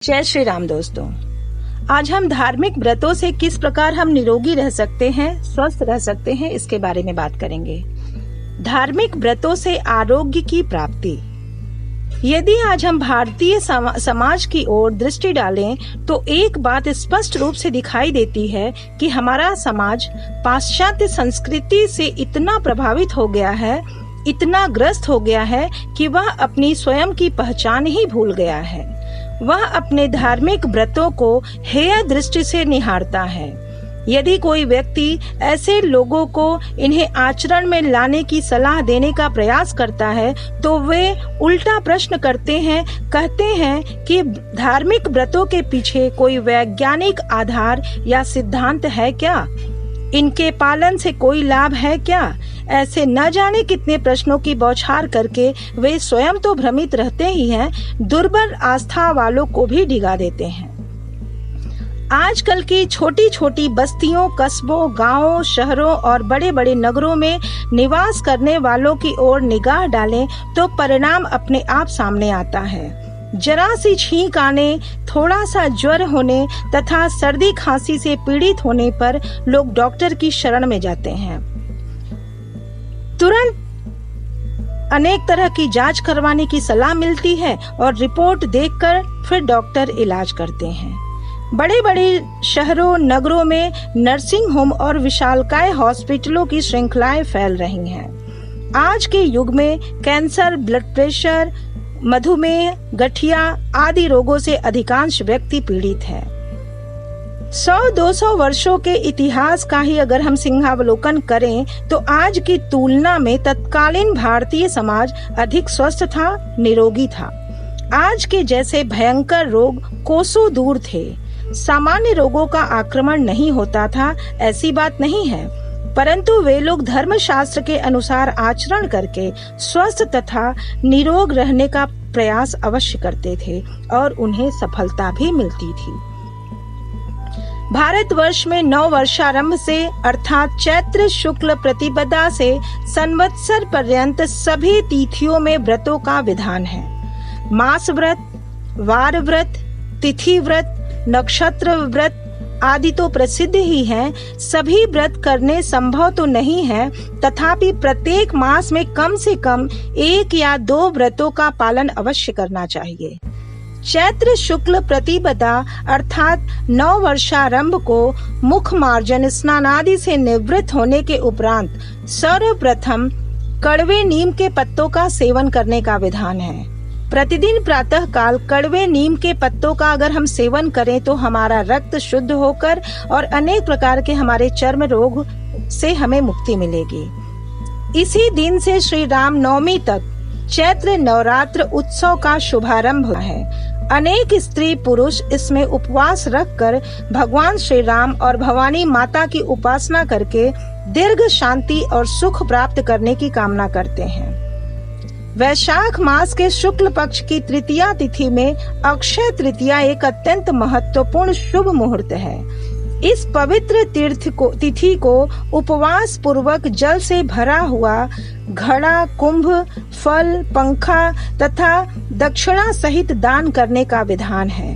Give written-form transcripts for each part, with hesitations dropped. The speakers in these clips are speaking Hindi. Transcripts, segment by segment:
जय श्री राम दोस्तों। आज हम धार्मिक व्रतों से किस प्रकार हम निरोगी रह सकते हैं, स्वस्थ रह सकते हैं, इसके बारे में बात करेंगे। धार्मिक व्रतों से आरोग्य की प्राप्ति। यदि आज हम भारतीय समाज की ओर दृष्टि डालें तो एक बात स्पष्ट रूप से दिखाई देती है कि हमारा समाज पाश्चात्य संस्कृति से इतना प्रभावित हो गया है, इतना ग्रस्त हो गया है कि वह अपनी स्वयं की पहचान ही भूल गया है। वह अपने धार्मिक व्रतों को हेय दृष्टि से निहारता है। यदि कोई व्यक्ति ऐसे लोगों को इन्हें आचरण में लाने की सलाह देने का प्रयास करता है तो वे उल्टा प्रश्न करते हैं, कहते हैं कि धार्मिक व्रतों के पीछे कोई वैज्ञानिक आधार या सिद्धांत है क्या? इनके पालन से कोई लाभ है क्या? ऐसे न जाने कितने प्रश्नों की बौछार करके वे स्वयं तो भ्रमित रहते ही हैं, दुर्बल आस्था वालों को भी डिगा देते हैं। आजकल की छोटी छोटी बस्तियों, कस्बों, गांवों, शहरों और बड़े बड़े नगरों में निवास करने वालों की ओर निगाह डालें तो परिणाम अपने आप सामने आता है। जरा सी छींक आने, थोड़ा सा ज्वर होने तथा सर्दी खांसी से पीड़ित होने पर लोग डॉक्टर की शरण में जाते हैं। तुरंत अनेक तरह की जांच करवाने की सलाह मिलती है और रिपोर्ट देखकर फिर डॉक्टर इलाज करते हैं। बड़े बड़े शहरों, नगरों में नर्सिंग होम और विशालकाय हॉस्पिटलों की श्रृंखलाएं फैल रही हैं। आज के युग में कैंसर, ब्लड प्रेशर, मधुमेह, गठिया आदि रोगों से अधिकांश व्यक्ति पीड़ित हैं। 100-200 वर्षों के इतिहास का ही अगर हम सिंहावलोकन करें तो आज की तुलना में तत्कालीन भारतीय समाज अधिक स्वस्थ था, निरोगी था। आज के जैसे भयंकर रोग कोसों दूर थे। सामान्य रोगों का आक्रमण नहीं होता था, ऐसी बात नहीं है, परंतु वे लोग धर्मशास्त्र के अनुसार आचरण करके स्वस्थ तथा निरोग रहने का प्रयास अवश्य करते थे और उन्हें सफलता भी मिलती थी। भारतवर्ष में नववर्षारंभ से अर्थात चैत्र शुक्ल प्रतिपदा से संवत्सर पर्यंत सभी तिथियों में व्रतों का विधान है। मास व्रत, वार व्रत, तिथि व्रत, नक्षत्र व्रत आदि तो प्रसिद्ध ही हैं। सभी व्रत करने संभव तो नहीं है, तथापि प्रत्येक मास में कम से कम 1 या 2 व्रतों का पालन अवश्य करना चाहिए। चैत्र शुक्ल प्रतिपदा अर्थात नववर्षारंभ को मुख मार्जन स्नान आदि से निवृत्त होने के उपरांत सर्वप्रथम कड़वे नीम के पत्तों का सेवन करने का विधान है। प्रतिदिन प्रातः काल कड़वे नीम के पत्तों का अगर हम सेवन करें तो हमारा रक्त शुद्ध होकर और अनेक प्रकार के हमारे चर्म रोग से हमें मुक्ति मिलेगी। इसी दिन से श्री राम नवमी तक चैत्र नवरात्र उत्सव का शुभारंभ हुआ है। अनेक स्त्री पुरुष इसमें उपवास रखकर भगवान श्री राम और भवानी माता की उपासना करके दीर्घ शांति और सुख प्राप्त करने की कामना करते हैं। वैशाख मास के शुक्ल पक्ष की तृतीया तिथि में अक्षय तृतीया एक अत्यंत महत्वपूर्ण शुभ मुहूर्त है। इस पवित्र तिथि को उपवास पूर्वक जल से भरा हुआ घड़ा, कुंभ, फल, पंखा तथा दक्षिणा सहित दान करने का विधान है।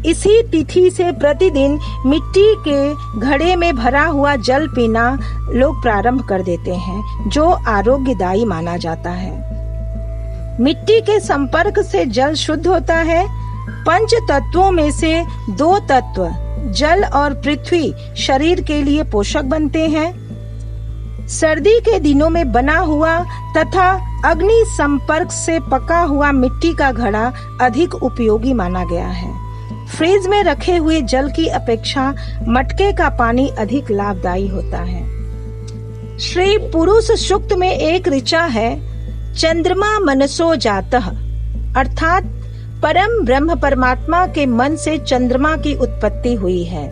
इसी तिथि से प्रतिदिन मिट्टी के घड़े में भरा हुआ जल पीना लोग प्रारंभ कर देते हैं, जो आरोग्यदायी माना जाता है। मिट्टी के संपर्क से जल शुद्ध होता है। 5 तत्वों में से 2 तत्व जल और पृथ्वी शरीर के लिए पोषक बनते हैं। सर्दी के दिनों में बना हुआ तथा अग्नि संपर्क से पका हुआ मिट्टी का घड़ा अधिक उपयोगी माना गया है। फ्रिज में रखे हुए जल की अपेक्षा मटके का पानी अधिक लाभदायी होता है। श्री पुरुष सूक्त में एक ऋचा है, चंद्रमा मनसो जातः, अर्थात परम ब्रह्म परमात्मा के मन से चंद्रमा की उत्पत्ति हुई है।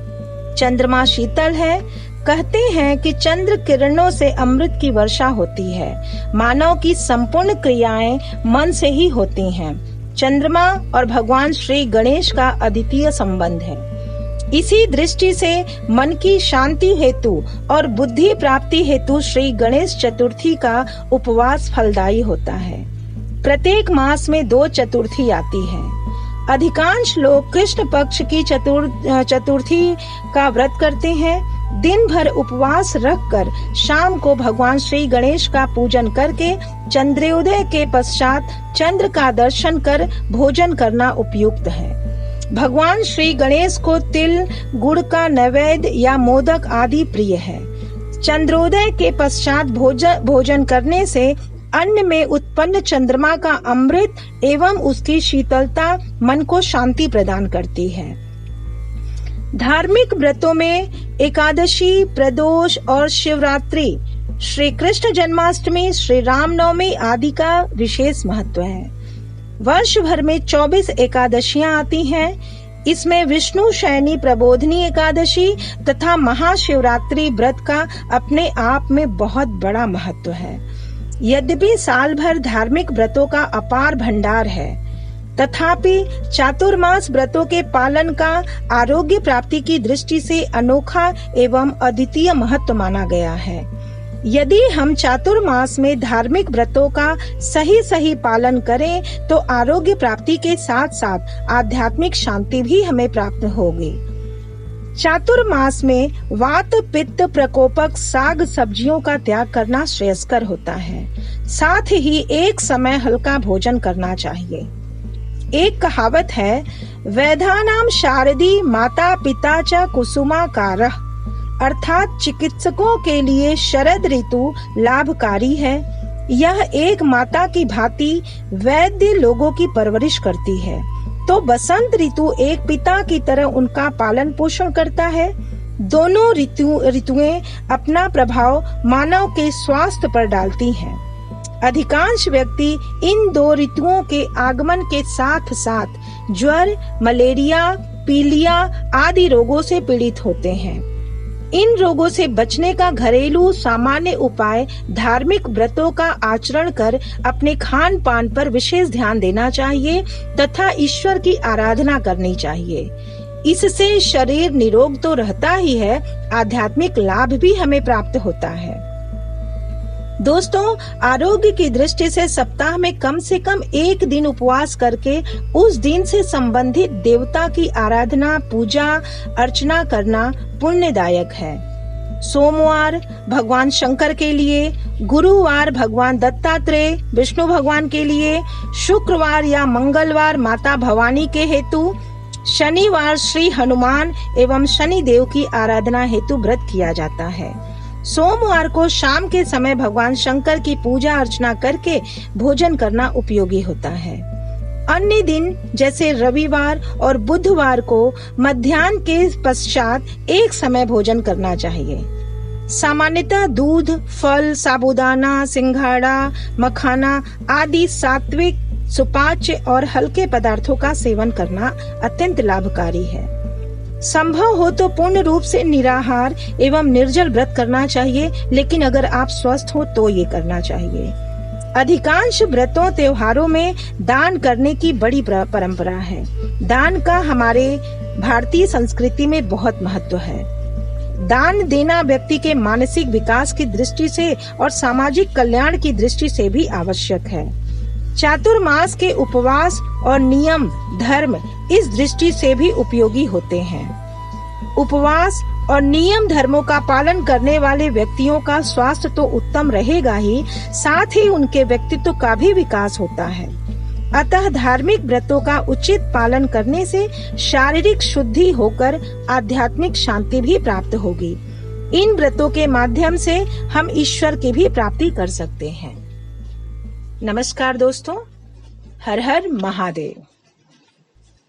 चंद्रमा शीतल है। कहते हैं कि चंद्र किरणों से अमृत की वर्षा होती है। मानव की संपूर्ण क्रियाएं मन से ही होती हैं। चंद्रमा और भगवान श्री गणेश का अद्वितीय संबंध है। इसी दृष्टि से मन की शांति हेतु और बुद्धि प्राप्ति हेतु श्री गणेश चतुर्थी का उपवास फलदायी होता है। प्रत्येक मास में 2 चतुर्थी आती है। अधिकांश लोग कृष्ण पक्ष की चतुर्थी का व्रत करते हैं। दिन भर उपवास रखकर शाम को भगवान श्री गणेश का पूजन करके चंद्रोदय के पश्चात चंद्र का दर्शन कर भोजन करना उपयुक्त है। भगवान श्री गणेश को तिल, गुड़ का नैवेद्य या मोदक आदि प्रिय है। चंद्रोदय के पश्चात भोजन करने से अन्न में उत्पन्न चंद्रमा का अमृत एवं उसकी शीतलता मन को शांति प्रदान करती है। धार्मिक व्रतों में एकादशी, प्रदोष और शिवरात्रि, श्री कृष्ण जन्माष्टमी, श्री रामनवमी आदि का विशेष महत्व है। वर्ष भर में 24 एकादशियां आती हैं। इसमें विष्णु शयनी प्रबोधनी एकादशी तथा महाशिवरात्रि व्रत का अपने आप में बहुत बड़ा महत्व है। यद्यपि साल भर धार्मिक व्रतों का अपार भंडार है, तथापि चातुर्मास व्रतों के पालन का आरोग्य प्राप्ति की दृष्टि से अनोखा एवं अद्वितीय महत्व माना गया है। यदि हम चातुर्मास में धार्मिक व्रतों का सही पालन करें तो आरोग्य प्राप्ति के साथ साथ आध्यात्मिक शांति भी हमें प्राप्त होगी। चातुर्मास में वात पित्त प्रकोपक साग सब्जियों का त्याग करना श्रेयस्कर होता है। साथ ही एक समय हल्का भोजन करना चाहिए। एक कहावत है, वैधानाम शारदी माता पिता च कुसुमाकारः, अर्थात चिकित्सकों के लिए शरद ऋतु लाभकारी है। यह एक माता की भांति वैद्य लोगों की परवरिश करती है, तो बसंत ऋतु एक पिता की तरह उनका पालन पोषण करता है। दोनों ऋतुएं अपना प्रभाव मानव के स्वास्थ्य पर डालती हैं। अधिकांश व्यक्ति इन दो ऋतुओं के आगमन के साथ साथ ज्वर, मलेरिया, पीलिया आदि रोगों से पीड़ित होते हैं। इन रोगों से बचने का घरेलू सामान्य उपाय धार्मिक व्रतों का आचरण कर अपने खान पान पर विशेष ध्यान देना चाहिए तथा ईश्वर की आराधना करनी चाहिए। इससे शरीर निरोग तो रहता ही है, आध्यात्मिक लाभ भी हमें प्राप्त होता है। दोस्तों, आरोग्य की दृष्टि से सप्ताह में कम से कम एक दिन उपवास करके उस दिन से संबंधित देवता की आराधना, पूजा अर्चना करना पुण्यदायक है। सोमवार भगवान शंकर के लिए, गुरुवार भगवान दत्तात्रेय विष्णु भगवान के लिए, शुक्रवार या मंगलवार माता भवानी के हेतु, शनिवार श्री हनुमान एवं शनि देव की आराधना हेतु व्रत किया जाता है। सोमवार को शाम के समय भगवान शंकर की पूजा अर्चना करके भोजन करना उपयोगी होता है। अन्य दिन जैसे रविवार और बुधवार को मध्याह्न के पश्चात एक समय भोजन करना चाहिए। सामान्यतः दूध, फल, साबूदाना, सिंघाड़ा, मखाना आदि सात्विक, सुपाच्य और हल्के पदार्थों का सेवन करना अत्यंत लाभकारी है। संभव हो तो पूर्ण रूप से निराहार एवं निर्जल व्रत करना चाहिए, लेकिन अगर आप स्वस्थ हो तो ये करना चाहिए। अधिकांश व्रतों त्योहारों में दान करने की बड़ी परंपरा है। दान का हमारे भारतीय संस्कृति में बहुत महत्व है। दान देना व्यक्ति के मानसिक विकास की दृष्टि से और सामाजिक कल्याण की दृष्टि से भी आवश्यक है। चातुर्मास के उपवास और नियम धर्म इस दृष्टि से भी उपयोगी होते हैं। उपवास और नियम धर्मों का पालन करने वाले व्यक्तियों का स्वास्थ्य तो उत्तम रहेगा ही, साथ ही उनके व्यक्तित्व का भी विकास होता है। अतः धार्मिक व्रतों का उचित पालन करने से शारीरिक शुद्धि होकर आध्यात्मिक शांति भी प्राप्त होगी। इन व्रतों के माध्यम से हम ईश्वर की भी प्राप्ति कर सकते हैं। नमस्कार दोस्तों, हर हर महादेव।